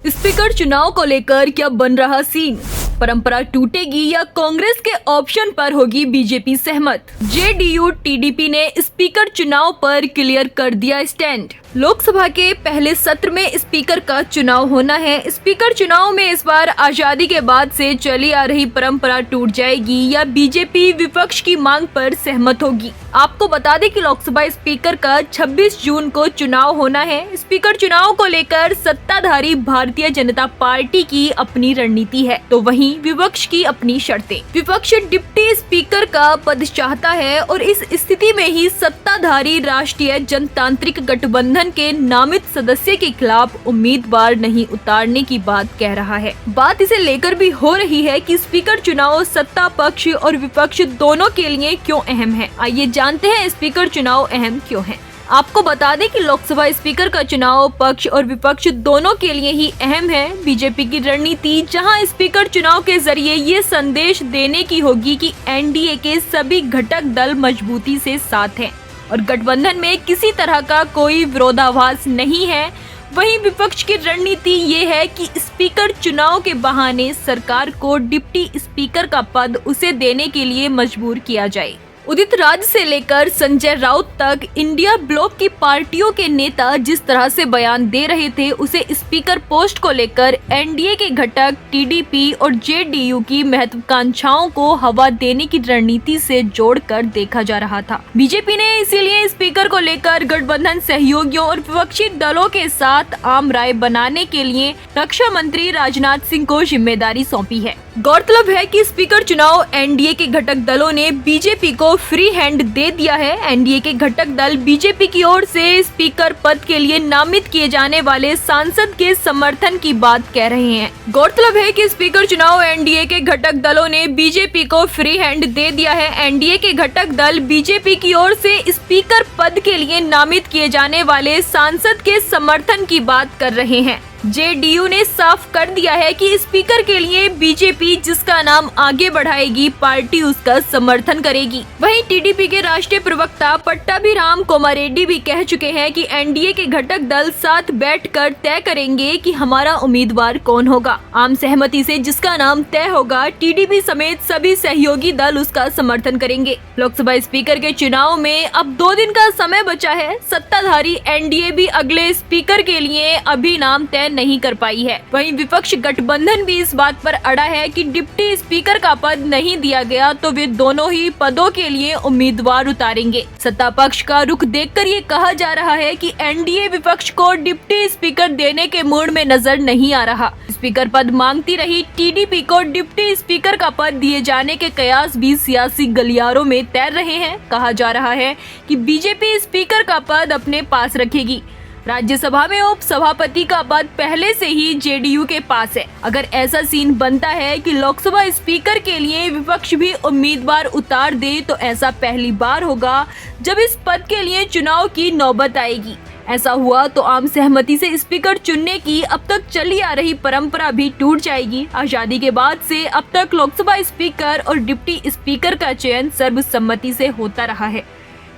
Speaker चुनाव को लेकर क्या बन रहा सीन? परंपरा टूटेगी या कांग्रेस के ऑप्शन पर होगी बीजेपी सहमत? जेडीयू टीडीपी ने स्पीकर चुनाव पर क्लियर कर दिया स्टैंड। लोकसभा के पहले सत्र में स्पीकर का चुनाव होना है। स्पीकर चुनाव में इस बार आजादी के बाद से चली आ रही परंपरा टूट जाएगी या बीजेपी विपक्ष की मांग पर सहमत होगी? आपको बता दें कि लोकसभा स्पीकर का 26 जून को चुनाव होना है। स्पीकर चुनाव को लेकर सत्ताधारी भारतीय जनता पार्टी की अपनी रणनीति है, तो वहीं विपक्ष की अपनी शर्तें। विपक्ष डिप्टी स्पीकर का पद चाहता है और इस स्थिति में ही सत्ताधारी राष्ट्रीय जनतांत्रिक गठबंधन के नामित सदस्य के खिलाफ उम्मीदवार नहीं उतारने की बात कह रहा है। बात इसे लेकर भी हो रही है कि स्पीकर चुनाव सत्ता पक्ष और विपक्ष दोनों के लिए क्यों अहम है। आइए जानते हैं स्पीकर चुनाव अहम क्यों है। आपको बता दें कि लोकसभा स्पीकर का चुनाव पक्ष और विपक्ष दोनों के लिए ही अहम है। बीजेपी की रणनीति जहां स्पीकर चुनाव के जरिए ये संदेश देने की होगी कि एनडीए के सभी घटक दल मजबूती से साथ हैं और गठबंधन में किसी तरह का कोई विरोधाभास नहीं है। वहीं विपक्ष की रणनीति ये है कि स्पीकर चुनाव के बहाने सरकार को डिप्टी स्पीकर का पद उसे देने के लिए मजबूर किया जाए। उदित राज से लेकर संजय राउत तक इंडिया ब्लॉक की पार्टियों के नेता जिस तरह से बयान दे रहे थे, उसे स्पीकर पोस्ट को लेकर एनडीए के घटक टीडीपी और जेडीयू की महत्वाकांक्षाओं को हवा देने की रणनीति से जोड़कर देखा जा रहा था। बीजेपी ने इसीलिए स्पीकर को लेकर गठबंधन सहयोगियों और विपक्षी दलों के साथ आम राय बनाने के लिए रक्षा मंत्री राजनाथ सिंह को जिम्मेदारी सौंपी है। गौरतलब है कि स्पीकर चुनाव एनडीए के घटक दलों ने बीजेपी को फ्री हैंड दे दिया है। एनडीए के घटक दल बीजेपी की ओर से स्पीकर पद के लिए नामित किए जाने वाले सांसद के समर्थन की बात कह रहे हैं। गौरतलब है कि स्पीकर चुनाव एनडीए के घटक दलों ने बीजेपी को फ्री हैंड दे दिया है। एनडीए के घटक दल बीजेपी की ओर से स्पीकर पद के लिए नामित किए जाने वाले सांसद के समर्थन की बात कर रहे हैं। जेडीयू ने साफ कर दिया है कि स्पीकर के लिए बीजेपी जिसका नाम आगे बढ़ाएगी, पार्टी उसका समर्थन करेगी। वहीं टीडीपी के राष्ट्रीय प्रवक्ता पट्टाभिराम कोमारेड्डी भी कह चुके हैं कि एनडीए के घटक दल साथ बैठकर तय करेंगे कि हमारा उम्मीदवार कौन होगा। आम सहमति से जिसका नाम तय होगा, टीडीपी समेत सभी सहयोगी दल उसका समर्थन करेंगे। लोकसभा स्पीकर के चुनाव में अब 2 दिन का समय बचा है। सत्ताधारी एनडीए भी अगले स्पीकर के लिए अभी नाम तय नहीं कर पाई है। वहीं विपक्ष गठबंधन भी इस बात पर अड़ा है कि डिप्टी स्पीकर का पद नहीं दिया गया तो वे दोनों ही पदों के लिए उम्मीदवार उतारेंगे। सत्ता पक्ष का रुख देखकर ये कहा जा रहा है कि एनडीए विपक्ष को डिप्टी स्पीकर देने के मूड में नजर नहीं आ रहा। स्पीकर पद मांगती रही टीडीपी को डिप्टी स्पीकर का पद दिए जाने के कयास भी सियासी गलियारों में तैर रहे हैं। कहा जा रहा है कि बीजेपी स्पीकर का पद अपने पास रखेगी। राज्यसभा में उप सभापति का पद पहले से ही जेडीयू के पास है। अगर ऐसा सीन बनता है कि लोकसभा स्पीकर के लिए विपक्ष भी उम्मीदवार उतार दे तो ऐसा पहली बार होगा जब इस पद के लिए चुनाव की नौबत आएगी। ऐसा हुआ तो आम सहमति से स्पीकर चुनने की अब तक चली आ रही परंपरा भी टूट जाएगी। आजादी के बाद से अब तक लोकसभा स्पीकर और डिप्टी स्पीकर का चयन सर्वसम्मति से होता रहा है।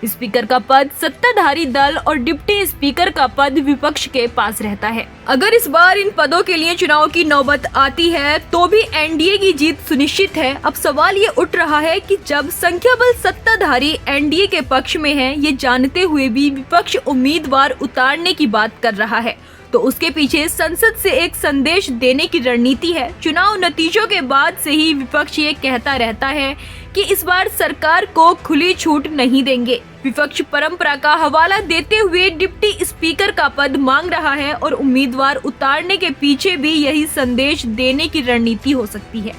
स्पीकर का पद सत्ताधारी दल और डिप्टी स्पीकर का पद विपक्ष के पास रहता है। अगर इस बार इन पदों के लिए चुनाव की नौबत आती है तो भी एनडीए की जीत सुनिश्चित है। अब सवाल ये उठ रहा है कि जब संख्या बल सत्ताधारी एनडीए के पक्ष में है, ये जानते हुए भी विपक्ष उम्मीदवार उतारने की बात कर रहा है, तो उसके पीछे संसद से एक संदेश देने की रणनीति है। चुनाव नतीजों के बाद से ही विपक्ष ये कहता रहता है कि इस बार सरकार को खुली छूट नहीं देंगे। विपक्ष परंपरा का हवाला देते हुए डिप्टी स्पीकर का पद मांग रहा है और उम्मीदवार उतारने के पीछे भी यही संदेश देने की रणनीति हो सकती है।